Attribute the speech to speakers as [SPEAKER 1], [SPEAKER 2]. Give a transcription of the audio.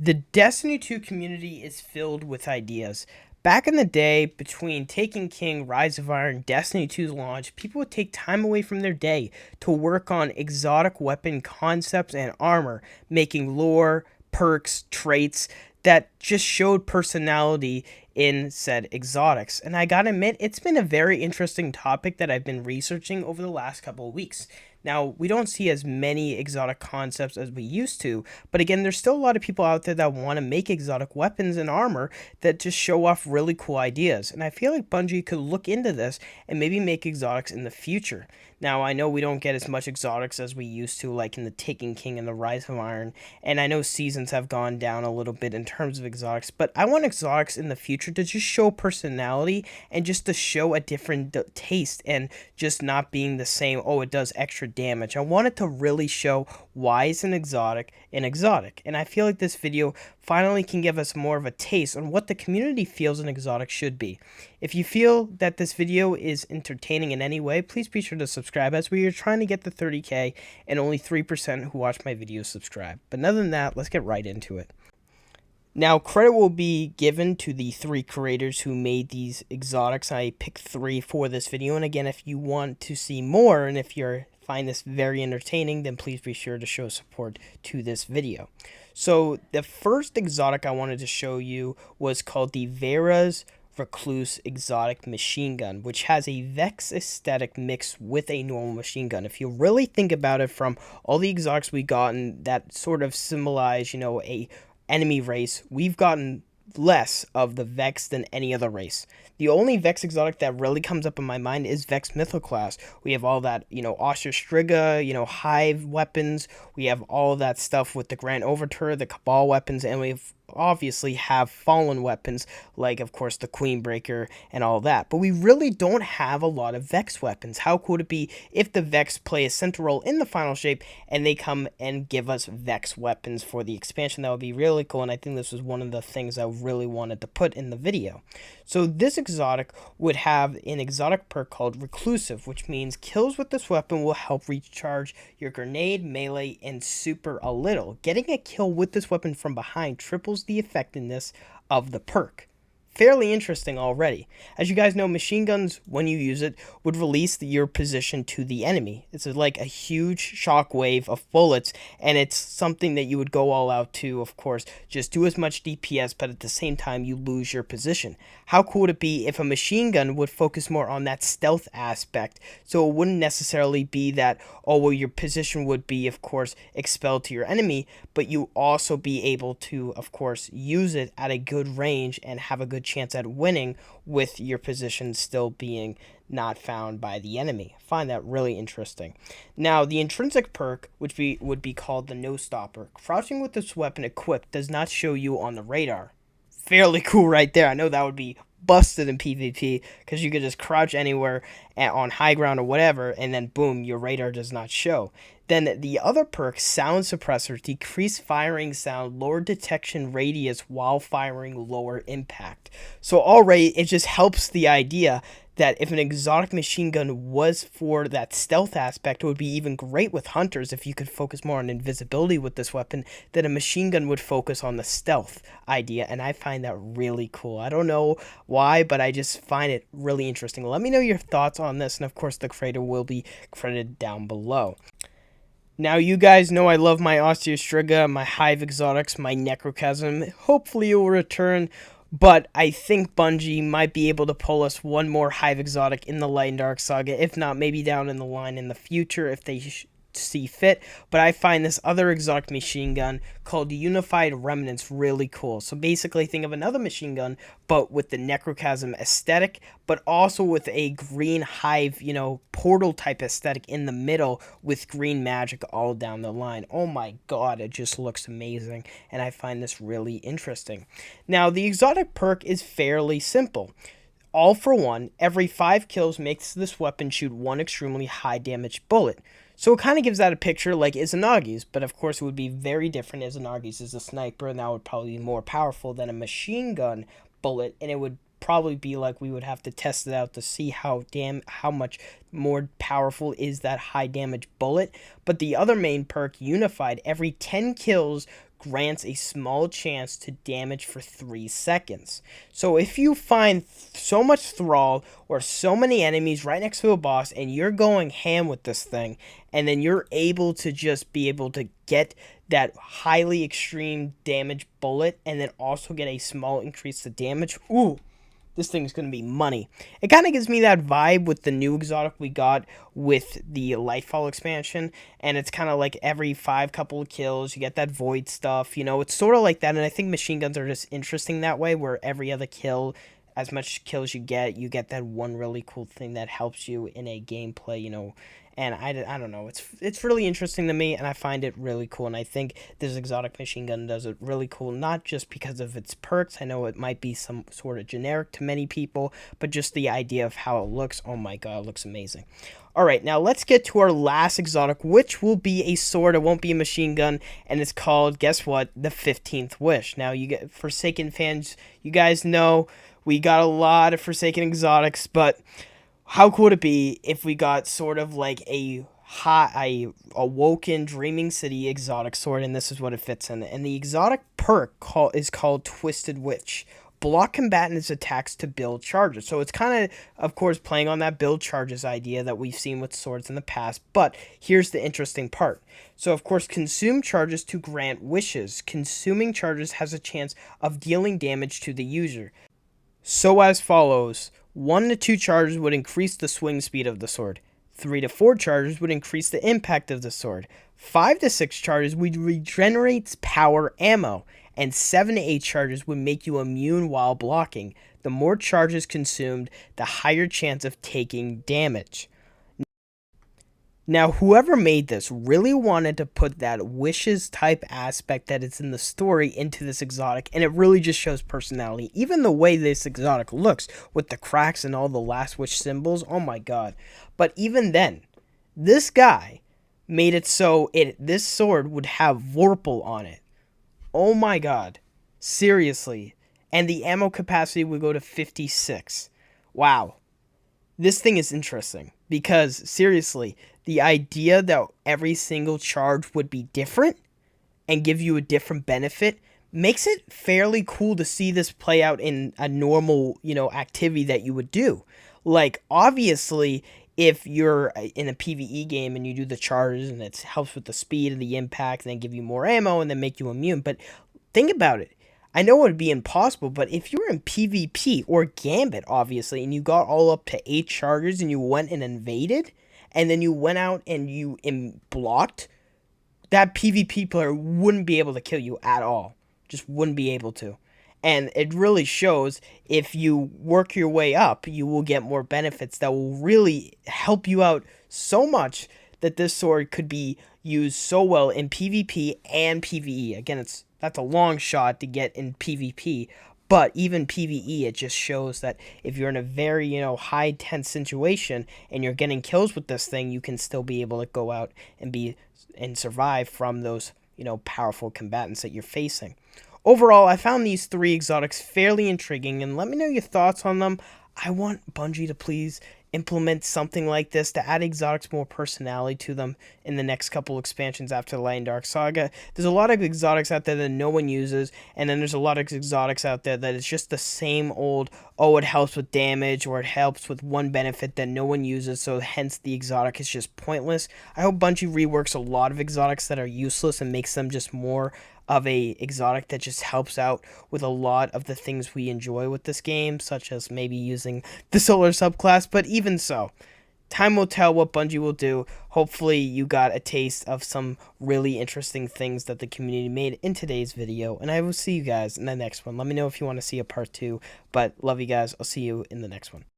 [SPEAKER 1] The Destiny 2 community is filled with ideas. Back in the day, between Taken King, Rise of Iron, Destiny 2's launch, people would take time away from their day to work on exotic weapon concepts and armor, making lore, perks, traits that just showed personality in said exotics. And I gotta admit, it's been a very interesting topic that I've been researching over the last couple of weeks. Now, we don't see as many exotic concepts as we used to, but again, there's still a lot of people out there that want to make exotic weapons and armor that just show off really cool ideas. And I feel like Bungie could look into this and maybe make exotics in the future. Now, I know we don't get as much exotics as we used to, like in the Taken King and the Rise of Iron, and I know seasons have gone down a little bit in terms of exotics, but I want exotics in the future to just show personality and just to show a different taste and just not being the same, oh, it does extra damage. I want it to really show why is an exotic, and I feel like this video finally can give us more of a taste on what the community feels an exotic should be. If you feel that this video is entertaining in any way, please be sure to subscribe, as we are trying to get the 30k and only 3% who watch my videos subscribe. But other than that, let's get right into it. Now, credit will be given to the 3 creators who made these exotics. I picked 3 for this video, and again, if you want to see more and if you find this very entertaining, then please be sure to show support to this video. So the first exotic I wanted to show you was called the Veras recluse exotic machine gun, which has a Vex aesthetic mixed with a normal machine gun. If you really think about it, from all the exotics we've gotten that sort of symbolize, a enemy race, we've gotten less of the Vex than any other race. The only Vex exotic that really comes up in my mind is Vex Mythoclast. We have all that, Oster Hive weapons. We have all that stuff with the Grand Overture, the Cabal weapons, and we've obviously have fallen weapons like, of course, the Queenbreaker and all that. But we really don't have a lot of Vex weapons. How cool would it be if the Vex play a central role in the final shape and they come and give us Vex weapons for the expansion? That would be really cool, and I think this was one of the things I really wanted to put in the video. So this exotic would have an exotic perk called Reclusive, which means kills with this weapon will help recharge your grenade, melee, and super a little. Getting a kill with this weapon from behind triples the effectiveness of the perk. Fairly interesting already. As you guys know, machine guns, when you use it, would release your position to the enemy. It's like a huge shockwave of bullets, and it's something that you would go all out to, of course, just do as much DPS, but at the same time, you lose your position. How cool would it be if a machine gun would focus more on that stealth aspect, so it wouldn't necessarily be that, oh, well, your position would be, of course, expelled to your enemy, but you also be able to, of course, use it at a good range and have a good chance at winning with your position still being not found by the enemy. I find that really interesting. Now, the intrinsic perk, which would be called the No Stopper. Crouching with this weapon equipped does not show you on the radar. Fairly cool right there. I know that would be busted in PvP, because you could just crouch anywhere on high ground or whatever, and then boom, your radar does not show. Then the other perk, Sound Suppressor, decrease firing sound, lower detection radius while firing, lower impact. So already it just helps the idea that if an exotic machine gun was for that stealth aspect, it would be even great with hunters if you could focus more on invisibility with this weapon, that a machine gun would focus on the stealth idea, and I find that really cool. I don't know why, but I just find it really interesting. Let me know your thoughts on this, and of course the creator will be credited down below. Now, you guys know I love my Osteostriga, my Hive Exotics, my Necrochasm. Hopefully it will return, but I think Bungie might be able to pull us one more Hive Exotic in the Light and Dark Saga. If not, maybe down in the line in the future if they see fit. But I find this other exotic machine gun called Unified Remnants really cool. So basically think of another machine gun, but with the Necrochasm aesthetic, but also with a green hive, portal type aesthetic in the middle with green magic all down the line. Oh my god, it just looks amazing, and I find this really interesting. Now, the exotic perk is fairly simple. All for one, every 5 kills makes this weapon shoot one extremely high damage bullet. So it kind of gives that a picture like Izanagi's, but of course it would be very different. Izanagi's is a sniper, and that would probably be more powerful than a machine gun bullet, and it would probably be like we would have to test it out to see how much more powerful is that high damage bullet. But the other main perk, Unified, every 10 kills grants a small chance to damage for 3 seconds. So if you find so much thrall or so many enemies right next to a boss and you're going ham with this thing, and then you're able to just be able to get that highly extreme damage bullet and then also get a small increase to damage, ooh, this thing's going to be money. It kind of gives me that vibe with the new exotic we got with the Lightfall expansion, and it's kind of like every 5 couple of kills, you get that void stuff, it's sort of like that, and I think machine guns are just interesting that way, where every other kill, as much kills you get that one really cool thing that helps you in a gameplay, and I don't know, it's really interesting to me, and I find it really cool, and I think this exotic machine gun does it really cool, not just because of its perks. I know it might be some sort of generic to many people, but just the idea of how it looks, oh my god, it looks amazing. Alright, now let's get to our last exotic, which will be a sword. It won't be a machine gun, and it's called, guess what, the 15th Wish. Now, you get Forsaken fans, you guys know we got a lot of Forsaken exotics, but how cool would it be if we got sort of like a awoken dreaming city exotic sword, and this is what it fits in. And the exotic perk is called Twisted Witch. Block combatants' attacks to build charges. So it's kind of course, playing on that build charges idea that we've seen with swords in the past. But here's the interesting part. So, of course, consume charges to grant wishes. Consuming charges has a chance of dealing damage to the user. So as follows: 1 to 2 charges would increase the swing speed of the sword. 3 to 4 charges would increase the impact of the sword. 5 to 6 charges would regenerate power ammo. And 7 to 8 charges would make you immune while blocking. The more charges consumed, the higher chance of taking damage. Now, whoever made this really wanted to put that wishes type aspect that is in the story into this exotic, and it really just shows personality. Even the way this exotic looks with the cracks and all the last wish symbols, oh my god. But even then, this guy made it so this sword would have Vorpal on it. Oh my god. Seriously. And the ammo capacity would go to 56. Wow. This thing is interesting because, seriously, the idea that every single charge would be different and give you a different benefit makes it fairly cool to see this play out in a normal, activity that you would do. Like, obviously, if you're in a PvE game and you do the charges and it helps with the speed and the impact and then give you more ammo and then make you immune, but think about it. I know it would be impossible, but if you were in PvP or Gambit, obviously, and you got all up to 8 charges and you went and invaded, and then you went out and you blocked, that PvP player wouldn't be able to kill you at all. Just wouldn't be able to. And it really shows if you work your way up, you will get more benefits that will really help you out so much that this sword could be used so well in PvP and PvE. Again, that's a long shot to get in PvP, but even PvE, it just shows that if you're in a very, high tense situation and you're getting kills with this thing, you can still be able to go out and survive from those, powerful combatants that you're facing. Overall, I found these 3 exotics fairly intriguing, and let me know your thoughts on them. I want Bungie to please implement something like this to add exotics more personality to them in the next couple expansions after the Light and Dark Saga. There's a lot of exotics out there that no one uses, and then there's a lot of exotics out there that is just the same old, oh, it helps with damage, or it helps with one benefit that no one uses, so hence the exotic is just pointless. I hope Bungie reworks a lot of exotics that are useless and makes them just more of a exotic that just helps out with a lot of the things we enjoy with this game, such as maybe using the solar subclass. But even so, time will tell what Bungie will do. Hopefully you got a taste of some really interesting things that the community made in today's video, and I will see you guys in the next one. Let me know if you want to see a part 2, but love you guys. I'll see you in the next one.